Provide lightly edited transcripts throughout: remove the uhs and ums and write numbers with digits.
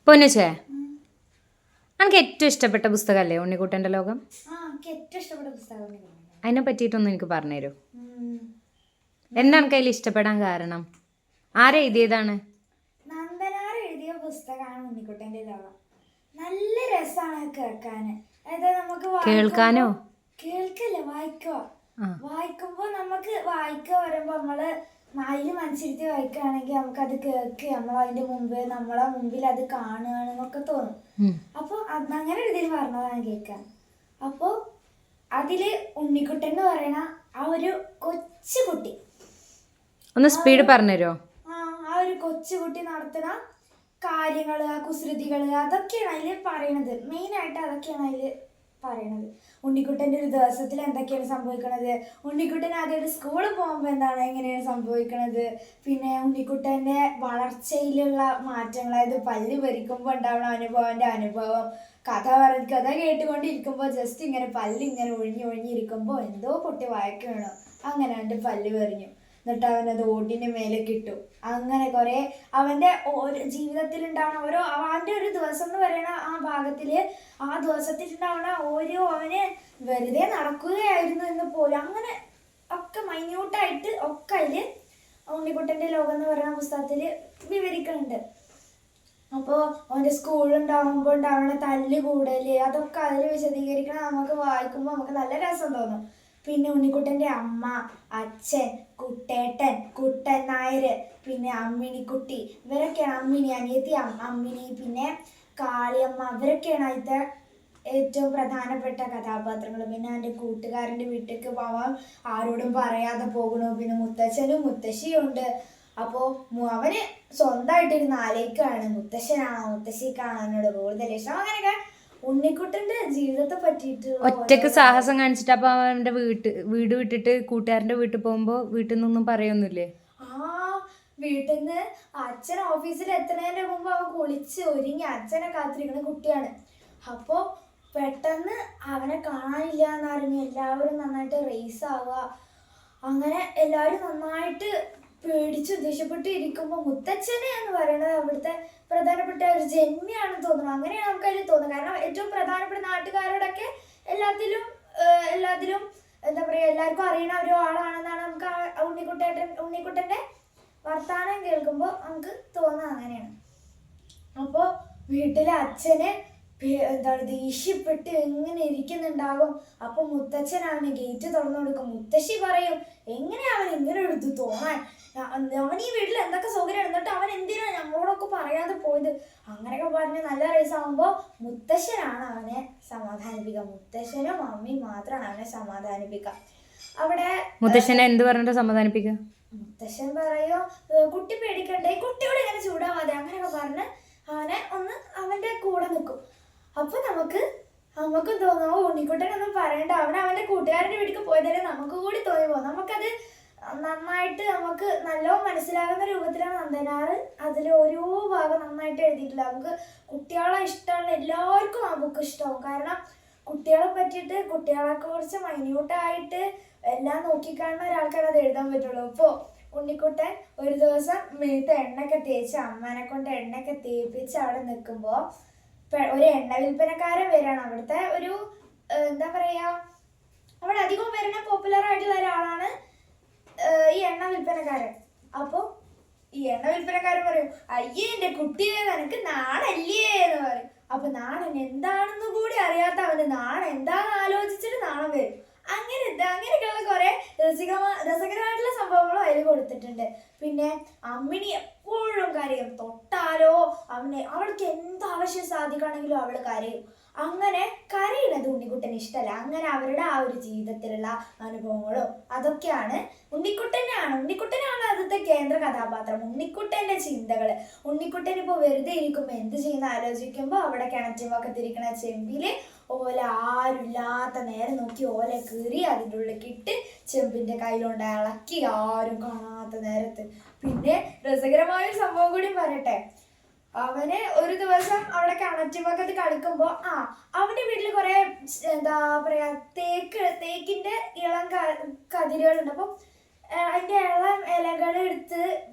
പൊന്നുച്ചേ, എനിക്ക് ഏറ്റവും ഇഷ്ടപ്പെട്ട പുസ്തകമല്ലേ ഉണ്ണിക്കുട്ടൻ്റെ ലോകം? അതിനെ പറ്റിയിട്ടൊന്നും എനിക്ക് പറഞ്ഞുതരൂ. എന്താണ് എനിക്ക് അതിൽ ഇഷ്ടപ്പെടാൻ കാരണം? ആരെഴുതിയതാണ്? നന്ദനാർ എഴുതിയ പുസ്തകമാണ് ഉണ്ണിക്കുട്ടൻ്റെ ലോകം. നല്ല രസമാണ് കേൾക്കാൻ. അതായത് നമുക്ക് കേൾക്കാനോ? കേൾക്കല്ല, വായിക്കുക. വായിക്കുമ്പോൾ നമുക്ക് വായിക്കുക പറയുമ്പോൾ നമ്മള് അതിൽ മനസ്സിരുത്തി വായിക്കുകയാണെങ്കിൽ നമുക്കത് കേൾക്കുക, നമ്മളെ മുമ്പിൽ അത് കാണുകയാണെന്നൊക്കെ തോന്നും. അപ്പോൾ അങ്ങനെ രീതിയിൽ പറഞ്ഞതാണ് കേൾക്കാൻ. അപ്പോൾ അതില് ഉണ്ണിക്കുട്ടൻ എന്ന് പറയുന്ന ആ ഒരു കൊച്ചുകുട്ടി, ഒന്ന് സ്പീഡ് പറഞ്ഞുതരോ? ആ ഒരു കൊച്ചുകുട്ടി നടത്തുന്ന കാര്യങ്ങള്, ആ കുസൃതികള്, അതൊക്കെയാണ് അതിൽ പറയണത്. മെയിനായിട്ട് അതൊക്കെയാണ് അതിൽ പറയണത്. ഉണ്ണിക്കുട്ടൻ്റെ ഒരു ദിവസത്തിൽ എന്തൊക്കെയാണ് സംഭവിക്കണത്, ഉണ്ണിക്കുട്ടൻ ആദ്യമായിട്ട് സ്കൂളിൽ പോകുമ്പോൾ എങ്ങനെയാണ് സംഭവിക്കണത്, പിന്നെ ഉണ്ണിക്കുട്ടൻ്റെ വളർച്ചയിലുള്ള മാറ്റങ്ങൾ, അതായത് പല്ല് പറിക്കുമ്പോൾ ഉണ്ടാവുന്ന അനുഭവം, കഥ കേട്ടുകൊണ്ടിരിക്കുമ്പോൾ ജസ്റ്റ് ഇങ്ങനെ പല്ല് ഇങ്ങനെ ഒഴിഞ്ഞിരിക്കുമ്പോൾ എന്തോ പൊട്ടി വായിക്കണോ, അങ്ങനെ അവൻ്റെ പല്ല് പറിഞ്ഞു, എന്നിട്ട് അവനത് ഓടിൻ്റെ മേലെ കിട്ടും. അങ്ങനെ കുറേ അവൻ്റെ ജീവിതത്തിൽ ഉണ്ടാവണ ഓരോ അവൻ്റെ ഒരു ദിവസം എന്ന് പറയുന്ന ആ ഭാഗത്തില് ആ ദിവസത്തിൽ ഉണ്ടാവണ ഓരോ അവന് വെറുതെ നടക്കുകയായിരുന്നു എന്ന് പോലും അങ്ങനെ ഒക്കെ മൈന്യൂട്ടായിട്ട് ഒക്കെ അതില് ഉണ്ണിക്കുട്ടൻ്റെ ലോകം എന്ന് പറയുന്ന പുസ്തകത്തിൽ വിവരിക്കുന്നുണ്ട്. അപ്പോൾ അവൻ്റെ സ്കൂളുണ്ടാവുമ്പോൾ ഉണ്ടാവുന്ന തല്ല് കൂടല് അതൊക്കെ അതിൽ വിശദീകരിക്കണം. നമുക്ക് വായിക്കുമ്പോൾ നമുക്ക് നല്ല രസം തോന്നും. പിന്നെ ഉണ്ണിക്കുട്ടൻ്റെ അമ്മ, അച്ഛൻ, കുട്ടേട്ടൻ, കുട്ടൻ നായർ, പിന്നെ അമ്മിണിക്കുട്ടി, ഇവരൊക്കെയാണ് അമ്മിണി, അനിയത്തി അമ്മിണി, പിന്നെ കാളിയമ്മ, ഇവരൊക്കെയാണ് അതിൻ്റെ ഏറ്റവും പ്രധാനപ്പെട്ട കഥാപാത്രങ്ങൾ. പിന്നെ എൻ്റെ കൂട്ടുകാരൻ്റെ വീട്ടിലേക്ക് പോവാൻ ആരോടും പറയാതെ പോകണു. പിന്നെ മുത്തച്ഛനും മുത്തശ്ശിയും ഉണ്ട്. അപ്പോൾ അവന് സ്വന്തമായിട്ടൊരു ആലോചിക്കുകയാണ്, മുത്തശ്ശനാണോ മുത്തശ്ശിക്കാണോ എന്നോട് കൂടുതൽ ഇഷ്ടം. അങ്ങനെയൊക്കെ ഉണ്ണിക്കുട്ടൻ്റെ ജീവിതത്തെ പറ്റിയിട്ട് ഒറ്റക്ക് സാഹസം കാണിച്ചിട്ട് അപ്പൊ അവന്റെ വീട് വിട്ടിട്ട് കൂട്ടുകാരന്റെ വീട്ടിൽ പോകുമ്പോ വീട്ടിൽ നിന്നൊന്നും പറയൊന്നുമില്ലേ? വീട്ടിൽ നിന്ന് അച്ഛൻ ഓഫീസിൽ എത്തുന്നതിന്റെ മുമ്പ് അവൻ കുളിച്ച് ഒരുങ്ങി അച്ഛനെ കാത്തിരിക്കുന്ന കുട്ടിയാണ്. അപ്പോൾ പെട്ടെന്ന് അവനെ കാണാനില്ല എന്നറിഞ്ഞ് എല്ലാവരും നന്നായിട്ട് റേസ് ആവുക. അങ്ങനെ എല്ലാവരും നന്നായിട്ട് പേടിച്ച് ദേഷ്യപ്പെട്ട് ഇരിക്കുമ്പോൾ മുത്തച്ഛനെ എന്ന് പറയുന്നത് അവിടുത്തെ പ്രധാനപ്പെട്ട ഒരു ജന്മിയാണെന്ന് തോന്നുന്നു. അങ്ങനെയാണ് നമുക്ക് അതിൽ തോന്നുന്നത്. കാരണം ഏറ്റവും പ്രധാനപ്പെട്ട നാട്ടുകാരോടൊക്കെ എല്ലാത്തിലും എന്താ പറയുക, എല്ലാവർക്കും അറിയണ ഒരു ആളാണെന്നാണ് നമുക്ക് ഉണ്ണിക്കുട്ടൻ്റെ വർത്താനം കേൾക്കുമ്പോൾ നമുക്ക് തോന്നുന്നത്. അങ്ങനെയാണ്. അപ്പോൾ വീട്ടിലെ അച്ഛന് ദേഷ്യപ്പെട്ട് എങ്ങനെ ഇരിക്കുന്നുണ്ടാകും. അപ്പൊ മുത്തച്ഛൻ അവന് ഗേറ്റ് തുറന്നു കൊടുക്കും. മുത്തശ്ശി പറയും, എങ്ങനെയാ അവൻ ഇങ്ങനെ എടുത്തു തോന്നാൻ, അവൻ ഈ വീട്ടിൽ എന്തൊക്കെ സൗകര്യം, എന്നിട്ട് അവൻ എന്തിനാ ഞങ്ങളോടൊക്കെ പറയാതെ പോയത്, അങ്ങനെയൊക്കെ പറഞ്ഞ് നല്ല റേസാകുമ്പോൾ മുത്തശ്ശനാണ് അവനെ സമാധാനിപ്പിക്കുക. മുത്തശ്ശനും അമ്മയും മാത്രമാണ് അവനെ സമാധാനിപ്പിക്കുക. അവിടെ മുത്തശ്ശനെ എന്ത് പറഞ്ഞിട്ട് സമാധാനിപ്പിക്കുക? മുത്തശ്ശൻ പറയോ, കുട്ടി പേടിക്കണ്ടേ, കുട്ടിയോട് ഇങ്ങനെ ചൂടാവാതെ, അങ്ങനെയൊക്കെ പറഞ്ഞ് അവനെ ഒന്ന് അവന്റെ കൂടെ നിൽക്കും. അപ്പൊ നമുക്കും തോന്നും, ഉണ്ണിക്കുട്ടനൊന്നും പറയണ്ട, അവന്റെ കൂട്ടുകാരന്റെ വീട്ടിൽ പോയതല്ലേ നമുക്ക് കൂടി തോന്നി പോകും. നമുക്കത് നന്നായിട്ട് നമുക്ക് നല്ലോണം മനസ്സിലാകുന്ന രൂപത്തിലാണ് നന്ദനാർ അതിൽ ഓരോ ഭാഗം നന്നായിട്ട് എഴുതിയിട്ടില്ല. നമുക്ക് കുട്ടികളെ ഇഷ്ടമുള്ള എല്ലാവർക്കും ആ ബുക്ക് ഇഷ്ടമാവും. കാരണം കുട്ടികളെ പറ്റിയിട്ട് കുട്ടികളെ കുറിച്ച് മൈന്യൂട്ടായിട്ട് എല്ലാം നോക്കിക്കാണുന്ന ഒരാൾക്കാണ് അത് എഴുതാൻ പറ്റുള്ളൂ. ഇപ്പോൾ ഉണ്ണിക്കുട്ടൻ ഒരു ദിവസം മേത്ത് എണ്ണയൊക്കെ തേച്ച് അമ്മനെ കൊണ്ട് എണ്ണയൊക്കെ തേപ്പിച്ച് അവിടെ നിൽക്കുമ്പോൾ ഒരു എണ്ണ വിൽപ്പനക്കാരൻ വരികയാണ്. അവിടുത്തെ ഒരു എന്താ പറയാ, അവിടെ അധികം വരുന്ന പോപ്പുലർ ആയിട്ടുള്ള ഒരാളാണ് ഈ എണ്ണ വിൽപ്പനക്കാരൻ. അപ്പോൾ ഈ എണ്ണ വിൽപ്പനക്കാരൻ പറയും, അയ്യേ എൻ്റെ കുട്ടിയെ നിനക്ക് നാണല്ലേ എന്ന് പറയും. അപ്പൊ നാണൻ എന്താണെന്ന് കൂടി അറിയാത്ത അവന് നാണം എന്താണെന്ന് ആലോചിച്ചിട്ട് നാണം വരും. അങ്ങനെയൊക്കെയുള്ള കുറെ രസകരമായിട്ടുള്ള സംഭവങ്ങളും അതിൽ കൊടുത്തിട്ടുണ്ട്. പിന്നെ അമ്മിണി എപ്പോഴും കരയും, തൊട്ടാലോ അവൾക്ക് എന്താവശ്യം സാധിക്കുകയാണെങ്കിലും അവള് കരയും. അങ്ങനെ കരയുന്നത് ഉണ്ണിക്കുട്ടന് ഇഷ്ടമല്ല. അങ്ങനെ അവരുടെ ആ ഒരു ജീവിതത്തിലുള്ള അനുഭവങ്ങളും അതൊക്കെയാണ് ഉണ്ണിക്കുട്ടനാണ് അതിലത്തെ കേന്ദ്ര കഥാപാത്രം. ഉണ്ണിക്കുട്ടൻ്റെ ചിന്തകള്, ഉണ്ണിക്കുട്ടൻ ഇപ്പോൾ വെറുതെ ഇരിക്കുമ്പോൾ എന്ത് ചെയ്യുന്ന ആലോചിക്കുമ്പോൾ അവിടെ കിണറ്റുമ്പക്കത്തിരിക്കണ ചെമ്പില് ഓല ആരുമില്ലാത്ത നേരം നോക്കി ഓല കീറി അതിൻ്റെ ഉള്ളിലേക്കിട്ട് ചെമ്പിൻ്റെ കയ്യിലുണ്ട് ഇളക്കി ആരും കാണാത്ത നേരത്ത്. പിന്നെ രസകരമായൊരു സംഭവം കൂടി പറയട്ടെ. അവന് ഒരു ദിവസം അവിടെ കിണറ്റുമ്പക്കത്ത് കളിക്കുമ്പോൾ അവന്റെ വീട്ടിൽ കുറെ എന്താ പറയാ തേക്കിന്റെ ഇളം കതിരുകളുണ്ട്. അപ്പം അതിന്റെ ഇളം ഇലകൾ എടുത്ത്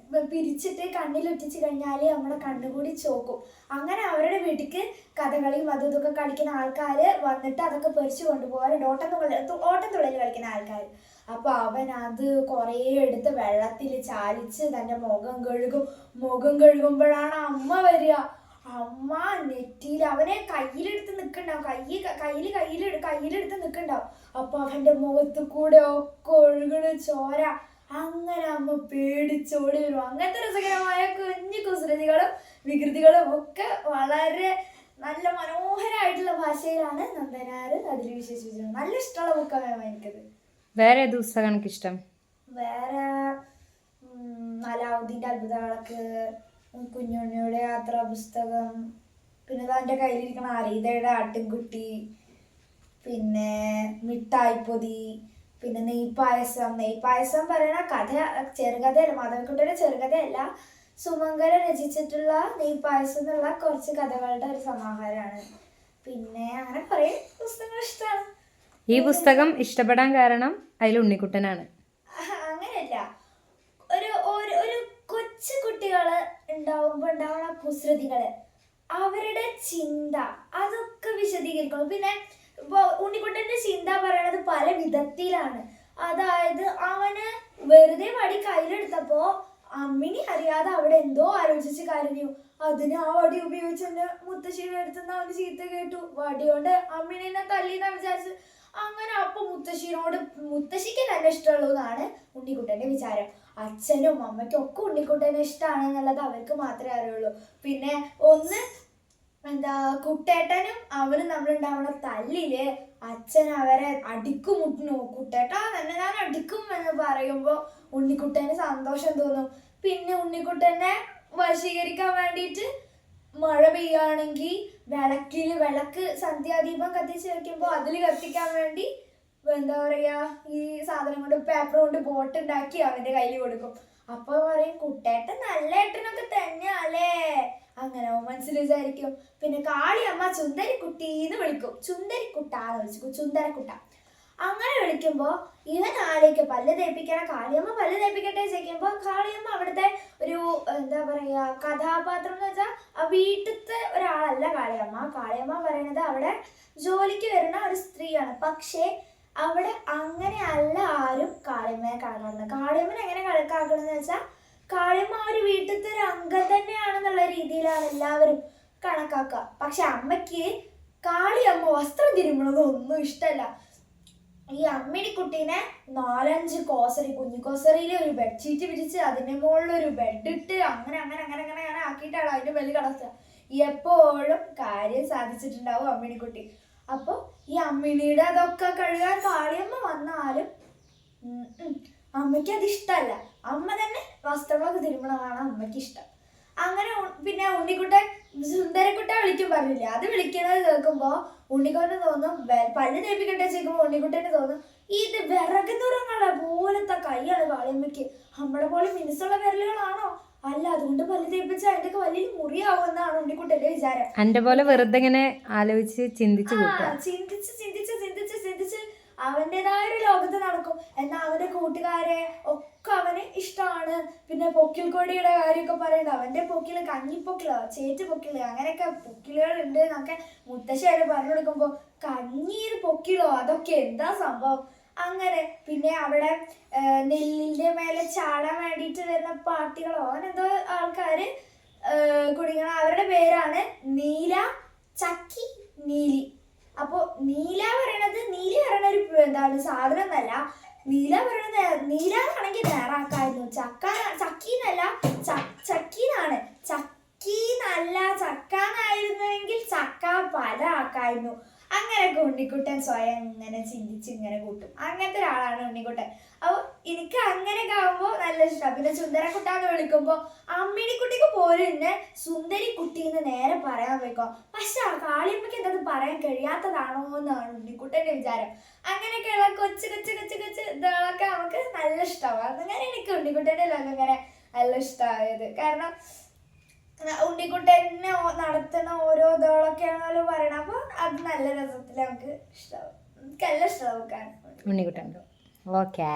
പിരിച്ചിട്ട് കണ്ണിലൊറ്റിച്ച് കഴിഞ്ഞാൽ നമ്മുടെ കണ്ണുകൂടി ചോക്കും. അങ്ങനെ അവരുടെ വീട്ടിക്ക് കഥകളിയും അതും ഇതൊക്കെ കളിക്കുന്ന ആൾക്കാർ വന്നിട്ട് അതൊക്കെ പറിച്ചു കൊണ്ടുപോകാറുണ്ട്. ഓട്ടം തുള്ളൽ കളിക്കുന്ന ആൾക്കാർ. അപ്പൊ അവൻ അത് കുറേ എടുത്ത് വെള്ളത്തിൽ ചാലിച്ച് തന്റെ മുഖം കഴുകുമ്പോഴാണ് അമ്മ വരിക. അമ്മ നെറ്റിയിൽ അവനെ കയ്യിലെടുത്ത് നിൽക്കണ്ടാവും, കയ്യിലെടുത്ത് നിൽക്കണ്ടാവും. അപ്പൊ അവന്റെ മുഖത്ത് കൂടെ ഒക്കെ ഒഴുകണ ചോര. അങ്ങനെ അമ്മ പേടിച്ചോടി വരും. അങ്ങനത്തെ രസകരമായ കുഞ്ഞു കുസൃതികളും വികൃതികളും ഒക്കെ വളരെ നല്ല മനോഹരമായിട്ടുള്ള ഭാഷയിലാണ് നന്ദനാർ അതിൽ വിശേഷിപ്പിച്ചത്. നല്ല ഇഷ്ടമുള്ള ബുക്കാണ് എനിക്കത്. വേറെ ഏത് പുസ്തകം എനിക്കിഷ്ടം? വേറെ അലാവുദ്ദീൻ്റെ അത്ഭുതവിളക്ക്, കുഞ്ഞുണ്ണിയുടെ യാത്രാ പുസ്തകം, പിന്നെ എൻ്റെ കയ്യിലിരിക്കുന്ന അരീതയുടെ ആട്ടിൻകുട്ടി, പിന്നെ മിഠായിപ്പൊതി, പിന്നെ നെയ്പായസം പറയുന്ന കഥ ചെറുകഥയല്ല, മാധവിക്കുട്ടിയുടെ ചെറുകഥയല്ല, സുമംഗല രചിച്ചിട്ടുള്ള നെയ്പായസം എന്നുള്ള കുറച്ച് കഥകളുടെ ഒരു സമാഹാരമാണ്. പിന്നെ അങ്ങനെ കുറേ പുസ്തകങ്ങൾ ഇഷ്ടമാണ്. ഈ പുസ്തകം ഇഷ്ടപ്പെടാൻ കാരണം അതിൽ ഉണ്ണിക്കുട്ടനാണ്. അങ്ങനെയല്ല, ഒരു കൊച്ചു കുട്ടികള് ഉണ്ടാവുന്ന കുസൃതികള്, അവരുടെ ചിന്ത അതൊക്കെ വിശദീകരിക്കണം. പിന്നെ ഉണ്ണിക്കുട്ടന്റെ ചിന്ത പറയണത് പല വിധത്തിലാണ്. അതായത് അവന് വെറുതെ വടി കയ്യിലെടുത്തപ്പോ അമ്മിണി അറിയാതെ അവിടെ എന്തോ ആലോചിച്ച് കരഞ്ഞു. അതിന് ആ വടി ഉപയോഗിച്ച് എന്റെ മുത്തശ്ശിയുടെ അടുത്തുനിന്ന് അവന് ചീത്ത കേട്ടു. വടി കൊണ്ട് അമ്മിണിനെ തല്ലിന്നാ വിചാരിച്ചു. അങ്ങനെ അപ്പൊ മുത്തശ്ശിക്ക് തന്നെ ഇഷ്ടമുള്ളതാണ് ഉണ്ണിക്കുട്ടന്റെ വിചാരം. അച്ഛനും അമ്മയ്ക്കും ഒക്കെ ഉണ്ണിക്കുട്ടനെ ഇഷ്ടമാണ് എന്നുള്ളത് അവർക്ക് മാത്രമേ അറിയുള്ളൂ. പിന്നെ കുട്ടേട്ടനും അവനും നമ്മളുണ്ടാവുന്ന തല്ലില് അച്ഛൻ അവരെ അടിക്കും മുട്ടിനു. കുട്ടേട്ടാ തന്നെ ഞാൻ അടിക്കും എന്ന് പറയുമ്പോ ഉണ്ണിക്കുട്ടന് സന്തോഷം തോന്നും. പിന്നെ ഉണ്ണിക്കുട്ടനെ വശീകരിക്കാൻ വേണ്ടിയിട്ട് മഴ പെയ്യുകയാണെങ്കിൽ വിളക്ക് സന്ധ്യാദീപം കത്തിച്ച് വെക്കുമ്പോൾ അതിൽ കത്തിക്കാൻ വേണ്ടി എന്താ പറയാ, ഈ സാധനം കൊണ്ട് പേപ്പർ കൊണ്ട് ബോട്ട് ഉണ്ടാക്കി അവന്റെ കയ്യിൽ കൊടുക്കും. അപ്പൊ പറയും കുട്ടേട്ടൻ നല്ല ഏട്ടനൊക്കെ തന്നെയല്ലേ, അങ്ങനെ മനസ്സിൽ വിചാരിക്കും. പിന്നെ കാളിയമ്മ ചുന്ദരിക്കുട്ടീന്ന് വിളിക്കും, ചുന്ദരിക്കുട്ടാന്ന് വിളിച്ചു, ചുന്ദരക്കുട്ട. അങ്ങനെ വിളിക്കുമ്പോ ഇവൻ ആലേക്ക് പല്ല് തേപ്പിക്കണം, കാളിയമ്മ പല്ല് തേപ്പിക്കട്ടെ ചോദിക്കുമ്പോ കാളിയമ്മ അവിടുത്തെ ഒരു എന്താ പറയാ കഥാപാത്രം എന്ന് വെച്ചാൽ ആ വീട്ടിലത്തെ ഒരാളല്ല കാളിയമ്മ. കാളിയമ്മ പറയണത് അവിടെ ജോലിക്ക് വരുന്ന ഒരു സ്ത്രീയാണ്. പക്ഷേ അവിടെ അങ്ങനെ അല്ല ആരും കാളിയമ്മയെ കണക്കാക്കുന്നത്. കാളിയമ്മനെ എങ്ങനെ കണക്കാക്കണമെന്ന് വെച്ചാൽ കാളിയമ്മ ഒരു വീട്ടിലത്തെ ഒരു അംഗം തന്നെയാണെന്നുള്ള രീതിയിലാണ് എല്ലാവരും കണക്കാക്കുക. പക്ഷെ അമ്മയ്ക്ക് കാളിയമ്മ വസ്ത്രം തിരുമ്പണതൊന്നും ഇഷ്ടമല്ല. ഈ അമ്മിണിക്കുട്ടീനെ 4-5 കോസറി, കുഞ്ഞു കോസറിയിൽ ഒരു ബെഡ്ഷീറ്റ് വിരിച്ച് അതിന്റെ മുകളിൽ ഒരു ബെഡ് ഇട്ട് അങ്ങനെ ആക്കിയിട്ടാണ് അതിന്റെ മേലിൽ കിടക്കുക. എപ്പോഴും കാര്യം സാധിച്ചിട്ടുണ്ടാവും അമ്മിണിക്കുട്ടി. അപ്പൊ ഈ അമ്മിണിയുടെ അതൊക്കെ കഴുകാൻ കാളിയമ്മ വന്നാലും അമ്മയ്ക്ക് അത് ഇഷ്ടമല്ല. അമ്മ തന്നെ വസ്ത്രങ്ങളൊക്കെ തിരുമണമാണ് അമ്മയ്ക്ക് ഇഷ്ടം. അങ്ങനെ പിന്നെ ഉണ്ണിക്കുട്ടൻ സുന്ദരക്കുട്ട വിളിക്കും പറഞ്ഞില്ലേ, അത് വിളിക്കുന്നത് കേൾക്കുമ്പോ ഉണ്ണിക്കുട്ടന് തോന്നും പല്ല് തേപ്പിക്കട്ടെ ചോദിക്കുമ്പോ ഉണ്ണിക്കുട്ടന് തോന്നും ഇത് വിറക് തുറങ്ങളെ പോലത്തെ കൈയാണ് കാളിയമ്മയ്ക്ക്, നമ്മുടെ പോലെ മിനുസുള്ള വിരലുകളാണോ, അല്ല അതുകൊണ്ട് പല്ല് തേപ്പിച്ച് അതിന്റെ വലിയ മുറിയാവുമെന്നാണ് ഉണ്ണിക്കുട്ടന്റെ വിചാരം. എന്റെ പോലെ വെറുതെ ഇങ്ങനെ ആലോചിച്ച് ചിന്തിച്ച് അവൻ്റെതായ ഒരു ലോകത്ത് നടക്കും. എന്നാൽ അവന്റെ കൂട്ടുകാരെ ഒക്കെ അവന് ഇഷ്ടമാണ്. പിന്നെ പൊക്കിൽ കൊടിയുടെ കാര്യമൊക്കെ പറയുന്നത്, അവന്റെ പൊക്കില് കഞ്ഞിപ്പൊക്കിലോ ചേറ്റുപൊക്കിലോ അങ്ങനെയൊക്കെ പൊക്കിലുകൾ ഉണ്ട് എന്നൊക്കെ മുത്തശ്ശിയായിട്ട് പറഞ്ഞു കൊടുക്കുമ്പോ കഞ്ഞീര് പൊക്കിലോ അതൊക്കെ എന്താ സംഭവം. അങ്ങനെ പിന്നെ അവിടെ നെല്ലിന്റെ മേലെ ചാടാൻ വേണ്ടിയിട്ട് വരുന്ന പാർട്ടികളോ അങ്ങനെന്തോ ആൾക്കാര് കുടിക്കണം. അവരുടെ പേരാണ് നീല, ചക്കി, നീലി. അപ്പൊ നീല പറയണത് ഒരു എന്താണ് സാധനം എന്നല്ല, നീല പറയണത് നീലാണെങ്കിൽ നേറാക്കായിരുന്നു, ചക്കീന്നല്ല ചക്കീന്നാണ്, ചക്കീന്നല്ല ചക്കാന്നായിരുന്നുവെങ്കിൽ ചക്ക പല ആക്കായിരുന്നു. അങ്ങനെയൊക്കെ ഉണ്ണിക്കുട്ടൻ സ്വയം ഇങ്ങനെ ചിന്തിച്ച് ഇങ്ങനെ കൂട്ടും. അങ്ങനത്തെ ഒരാളാണ് ഉണ്ണിക്കുട്ടൻ. അപ്പോൾ എനിക്ക് അങ്ങനെയൊക്കെ ആകുമ്പോൾ നല്ല ഇഷ്ടമാണ്. പിന്നെ സുന്ദരക്കുട്ടാന്ന് വിളിക്കുമ്പോൾ അമ്മിണിക്കുട്ടിക്ക് പോലും എന്നെ സുന്ദരി കുട്ടീന്ന് നേരെ പറയാൻ വെക്കോ. പക്ഷെ ആ കാളിയമ്മയ്ക്ക് എന്തത് പറയാൻ കഴിയാത്തതാണോ എന്നാണ് ഉണ്ണിക്കുട്ടൻ്റെ വിചാരം. അങ്ങനെയൊക്കെയുള്ള കൊച്ചു ഇതൊക്കെ നമുക്ക് നല്ല ഇഷ്ടമാണ്. അങ്ങനെ എനിക്ക് ഉണ്ണിക്കുട്ടൻ്റെ ലോകം ഇങ്ങനെ നല്ല ഇഷ്ടമായത്. കാരണം ഉണ്ണിക്കുട്ടനെ നടത്തുന്ന ഓരോ ഇതോളൊക്കെയാണല്ലോ പറയണത്. അപ്പൊ അത് നല്ല രസത്തിൽ നമുക്ക് ഇഷ്ടമാവും. എനിക്ക് നല്ല ഇഷ്ടമാവും ഉണ്ണിക്കുട്ടൻ. ഓക്കേ.